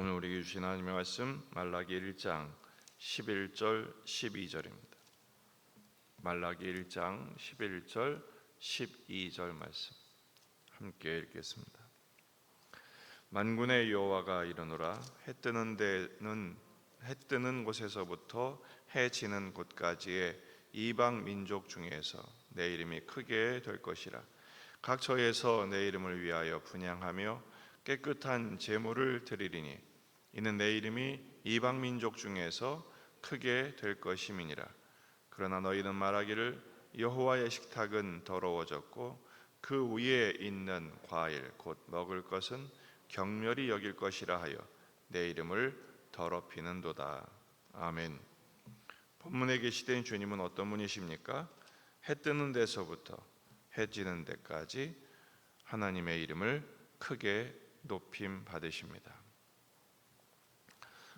오늘 우리에게 주신 하나님의 말씀 말라기 1장 11절 12절입니다. 말라기 1장 11절 12절 말씀 함께 읽겠습니다. 만군의 여호와가 이르노라. 해 뜨는 곳에서부터 해 지는 곳까지의 이방 민족 중에서 내 이름이 크게 될 것이라. 각 처에서 내 이름을 위하여 분향하며 깨끗한 제물을 드리리니 이는 내 이름이 이방 민족 중에서 크게 될 것임이니라. 그러나 너희는 말하기를 여호와의 식탁은 더러워졌고 그 위에 있는 과일 곧 먹을 것은 경멸히 여길 것이라 하여 내 이름을 더럽히는도다. 아멘. 본문에 계시된 주님은 어떤 분이십니까? 해 뜨는 데서부터 해 지는 데까지 하나님의 이름을 크게 높임 받으십니다.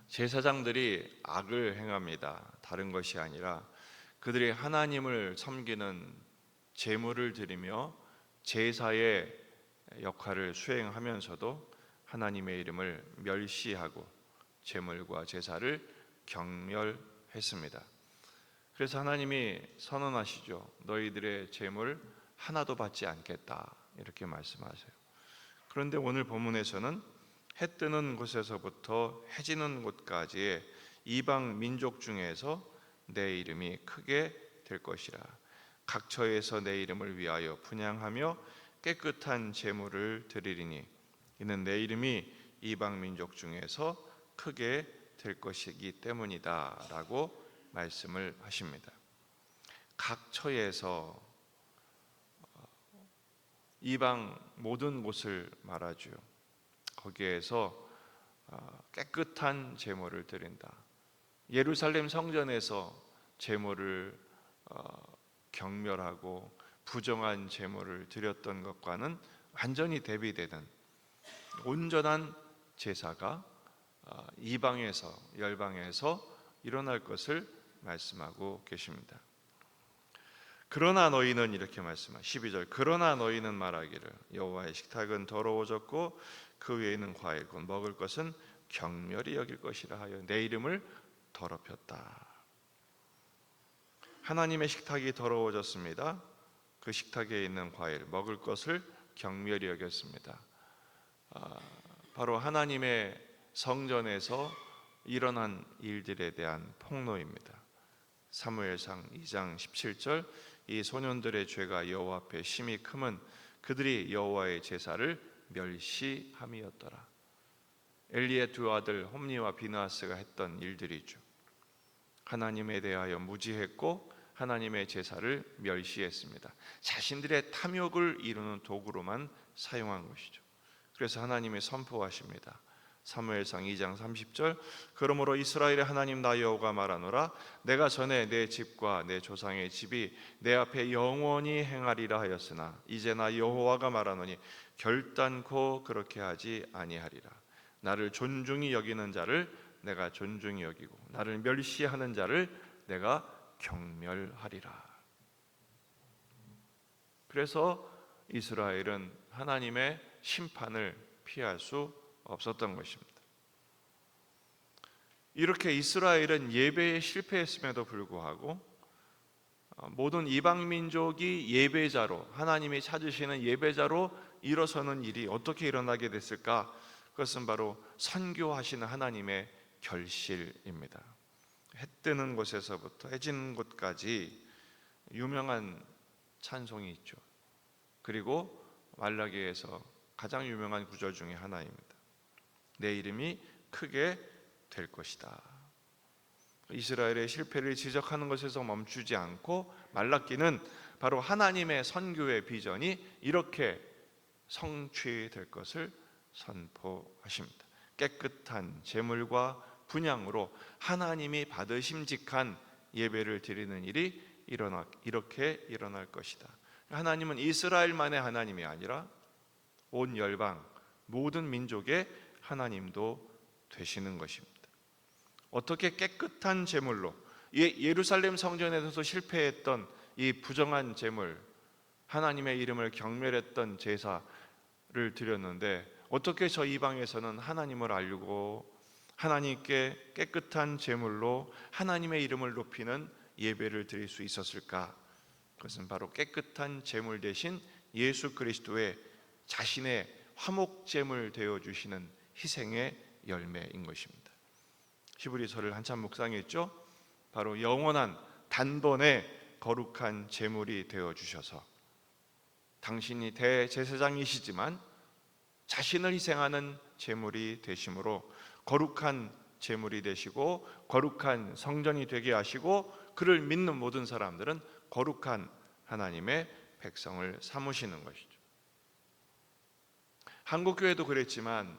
제사장들이 악을 행합니다. 다른 것이 아니라 그들이 하나님을 섬기는 제물을 드리며 제사의 역할을 수행하면서도 하나님의 이름을 멸시하고 제물과 제사를 경멸했습니다. 그래서 하나님이 선언하시죠. 너희들의 제물 하나도 받지 않겠다, 이렇게 말씀하세요. 그런데 오늘 본문에서는 해 뜨는 곳에서부터 해 지는 곳까지의 이방 민족 중에서 내 이름이 크게 될 것이라. 각 처에서 내 이름을 위하여 분향하며 깨끗한 제물을 드리리니 이는 내 이름이 이방 민족 중에서 크게 될 것이기 때문이다 라고 말씀을 하십니다. 각 처에서 이방 모든 곳을 말하죠. 거기에서 깨끗한 제물을 드린다. 예루살렘 성전에서 제물을 경멸하고 부정한 제물을 드렸던 것과는 완전히 대비되는 온전한 제사가 이방에서, 열방에서 일어날 것을 말씀하고 계십니다. 그러나 너희는, 이렇게 말씀하시죠. 12절, 그러나 너희는 말하기를 여호와의 식탁은 더러워졌고 그 위에 있는 과일 곧 먹을 것은 경멸히 여길 것이라 하여 내 이름을 더럽혔다. 하나님의 식탁이 더러워졌습니다. 그 식탁에 있는 과일, 먹을 것을 경멸히 여겼습니다. 바로 하나님의 성전에서 일어난 일들에 대한 폭로입니다. 사무엘상 2장 17절, 이 소년들의 죄가 여호와 앞에 심히 크면 그들이 여호와의 제사를 멸시함이었더라. 엘리의 두 아들 홈니와 비느하스가 했던 일들이죠. 하나님에 대하여 무지했고 하나님의 제사를 멸시했습니다. 자신들의 탐욕을 이루는 도구로만 사용한 것이죠. 그래서 하나님이 선포하십니다. 사무엘상 2장 30절, 그러므로 이스라엘의 하나님 나 여호와가 말하노라. 내가 전에 내 집과 내 조상의 집이 내 앞에 영원히 행하리라 하였으나 이제 나 여호와가 말하노니 결단코 그렇게 하지 아니하리라. 나를 존중히 여기는 자를 내가 존중히 여기고 나를 멸시하는 자를 내가 경멸하리라. 그래서 이스라엘은 하나님의 심판을 피할 수 없었던 것입니다. 이렇게 이스라엘은 예배에 실패했음에도 불구하고 모든 이방 민족이 예배자로, 하나님이 찾으시는 예배자로 일어서는 일이 어떻게 일어나게 됐을까? 그것은 바로 선교하시는 하나님의 결실입니다. 해 뜨는 곳에서부터 해 지는 곳까지 유명한 찬송이 있죠. 그리고 말라기에서 가장 유명한 구절 중에 하나입니다. 내 이름이 크게 될 것이다. 이스라엘의 실패를 지적하는 것에서 멈추지 않고 말라기는 바로 하나님의 선교의 비전이 이렇게 성취될 것을 선포하십니다. 깨끗한 제물과 분향으로 하나님이 받으심직한 예배를 드리는 일이 이렇게 일어날 것이다. 하나님은 이스라엘만의 하나님이 아니라 온 열방 모든 민족의 하나님도 되시는 것입니다. 어떻게 깨끗한 제물로, 예루살렘 성전에서 실패했던 이 부정한 제물, 하나님의 이름을 경멸했던 제사를 드렸는데 어떻게 저 이방에서는 하나님을 알고 하나님께 깨끗한 제물로 하나님의 이름을 높이는 예배를 드릴 수 있었을까? 그것은 바로 깨끗한 제물 대신 예수 그리스도의 자신의 화목제물 되어주시는 희생의 열매인 것입니다. 히브리서를 한참 묵상했죠. 바로 영원한 단번에 거룩한 제물이 되어주셔서 당신이 대제사장이시지만 자신을 희생하는 제물이 되심으로 거룩한 제물이 되시고 거룩한 성전이 되게 하시고 그를 믿는 모든 사람들은 거룩한 하나님의 백성을 삼으시는 것이죠. 한국교회도 그랬지만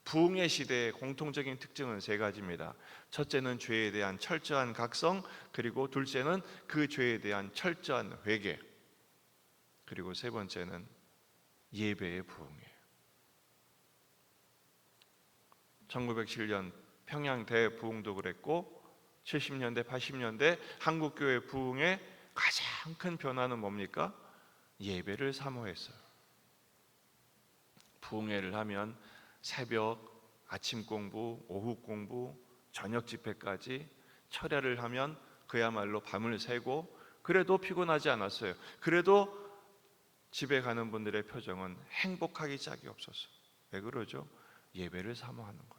부흥의 시대의 공통적인 특징은 세 가지입니다. 첫째는 죄에 대한 철저한 각성, 그리고 둘째는 그 죄에 대한 철저한 회개, 그리고 세 번째는 예배의 부흥이에요. 1907년 평양 대부흥도 그랬고 70년대, 80년대 한국교회 부흥의 가장 큰 변화는 뭡니까? 예배를 사모했어요. 부흥회를 하면 새벽, 아침 공부, 오후 공부, 저녁 집회까지 철야를 하면 그야말로 밤을 새고 그래도 피곤하지 않았어요. 그래도 집에 가는 분들의 표정은 행복하기 짝이 없었어요. 왜 그러죠? 예배를 사모하는 거예요.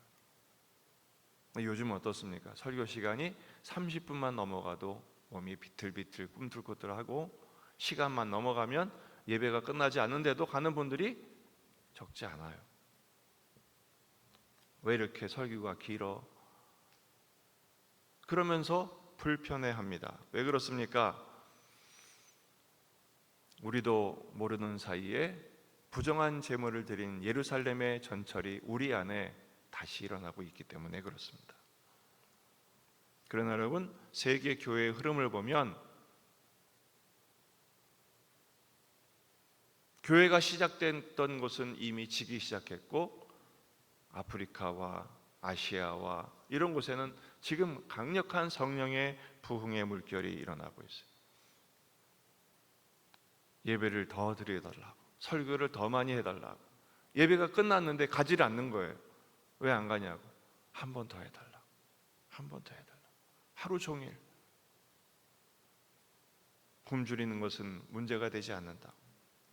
요즘 어떻습니까? 설교 시간이 30분만 넘어가도 몸이 비틀비틀 꿈틀꿈틀하고 시간만 넘어가면 예배가 끝나지 않는데도 가는 분들이 적지 않아요. 왜 이렇게 설교가 길어? 그러면서 불편해합니다. 왜 그렇습니까? 우리도 모르는 사이에 부정한 제물을 드린 예루살렘의 전철이 우리 안에 다시 일어나고 있기 때문에 그렇습니다. 그러나 여러분, 세계 교회의 흐름을 보면 교회가 시작됐던 곳은 이미 지기 시작했고 아프리카와 아시아와 이런 곳에는 지금 강력한 성령의 부흥의 물결이 일어나고 있어요. 예배를 더 드려달라고, 설교를 더 많이 해달라고. 예배가 끝났는데 가지를 않는 거예요. 왜 안 가냐고. 한 번 더 해달라고, 한 번 더 해달라고. 하루 종일 굶주리는 것은 문제가 되지 않는다.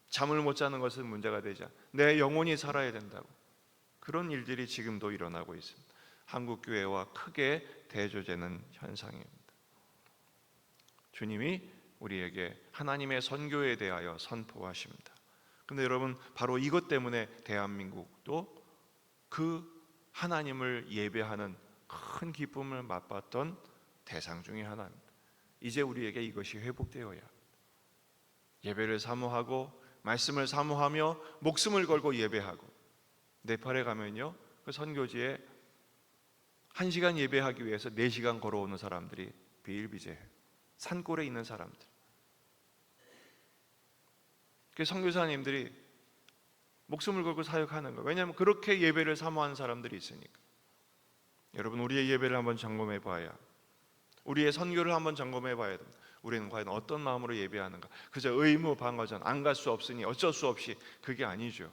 잠을 못 자는 것은 문제가 되지 않는다. 내 영혼이 살아야 된다고. 그런 일들이 지금도 일어나고 있습니다. 한국 교회와 크게 대조되는 현상입니다. 주님이 우리에게 하나님의 선교에 대하여 선포하십니다. 그런데 여러분, 바로 이것 때문에 대한민국도 그 하나님을 예배하는 큰 기쁨을 맛봤던 대상 중에 하나입니다. 이제 우리에게 이것이 회복되어야 합니다. 예배를 사모하고 말씀을 사모하며 목숨을 걸고 예배하고, 네팔에 가면요, 그 선교지에 1시간 예배하기 위해서 4시간 걸어오는 사람들이 비일비재해요. 산골에 있는 사람들. 그 선교사님들이 목숨을 걸고 사역하는 거예요. 왜냐하면 그렇게 예배를 사모하는 사람들이 있으니까. 여러분, 우리의 예배를 한번 점검해 봐야, 우리의 선교를 한번 점검해 봐야 됩니다. 우리는 과연 어떤 마음으로 예배하는가? 그저 의무 방어전, 안 갈 수 없으니 어쩔 수 없이, 그게 아니죠.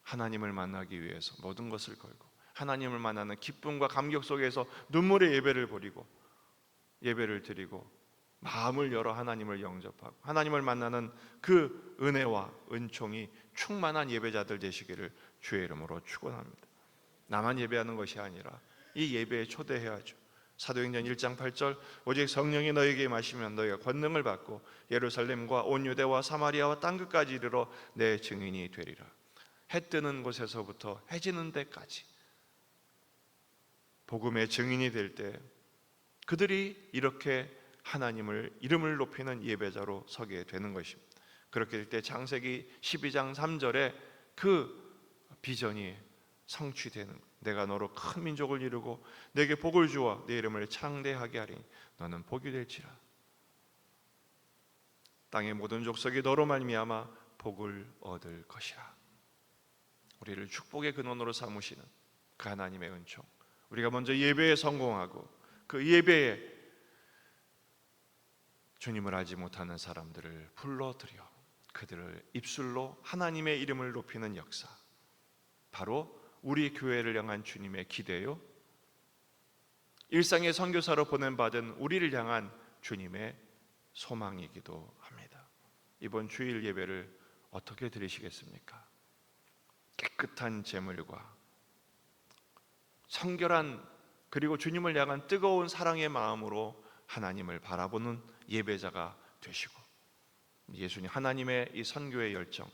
하나님을 만나기 위해서 모든 것을 걸고 하나님을 만나는 기쁨과 감격 속에서 눈물의 예배를 버리고 예배를 드리고 마음을 열어 하나님을 영접하고 하나님을 만나는 그 은혜와 은총이 충만한 예배자들 되시기를 주의 이름으로 축원합니다. 나만 예배하는 것이 아니라 이 예배에 초대해야죠. 사도행전 1장 8절, 오직 성령이 너에게 임하시면 너희가 권능을 받고 예루살렘과 온 유대와 사마리아와 땅끝까지 이르러 내 증인이 되리라. 해 뜨는 곳에서부터 해 지는 데까지 복음의 증인이 될 때 그들이 이렇게 하나님을 이름을 높이는 예배자로 서게 되는 것입니다. 그렇게 될 때 창세기 12장 3절에 그 비전이 성취되는, 내가 너로 큰 민족을 이루고 내게 복을 주어 내 이름을 창대하게 하리니 너는 복이 될지라. 땅의 모든 족속이 너로 말미암아 복을 얻을 것이라. 우리를 축복의 근원으로 삼으시는 그 하나님의 은총, 우리가 먼저 예배에 성공하고 그 예배에 주님을 알지 못하는 사람들을 불러들여 그들을 입술로 하나님의 이름을 높이는 역사, 바로 우리 교회를 향한 주님의 기대요, 일상의 선교사로 보냄받은 우리를 향한 주님의 소망이기도 합니다. 이번 주일 예배를 어떻게 드리시겠습니까? 깨끗한 제물과 성결한, 그리고 주님을 향한 뜨거운 사랑의 마음으로 하나님을 바라보는 예배자가 되시고, 예수님 하나님의 이 선교의 열정,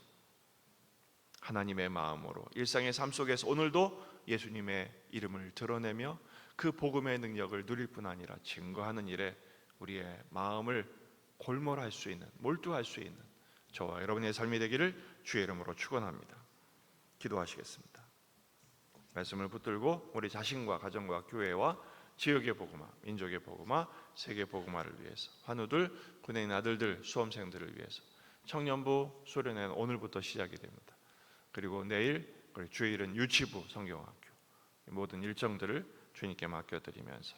하나님의 마음으로 일상의 삶 속에서 오늘도 예수님의 이름을 드러내며 그 복음의 능력을 누릴 뿐 아니라 증거하는 일에 우리의 마음을 골몰할 수 있는, 몰두할 수 있는 저와 여러분의 삶이 되기를 주의 이름으로 축원합니다. 기도하시겠습니다. 말씀을 붙들고 우리 자신과 가정과 교회와 지역의 복음화, 민족의 복음화, 세계 복음화를 위해서, 환우들, 군인 아들들, 수험생들을 위해서, 청년부 수련회는 오늘부터 시작이 됩니다. 그리고 내일, 주일은 유치부 성경학교, 모든 일정들을 주님께 맡겨드리면서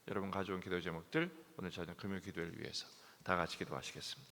여러분 가져온 기도 제목들 오늘 저녁 금요 기도를 위해서 다 같이 기도하시겠습니다.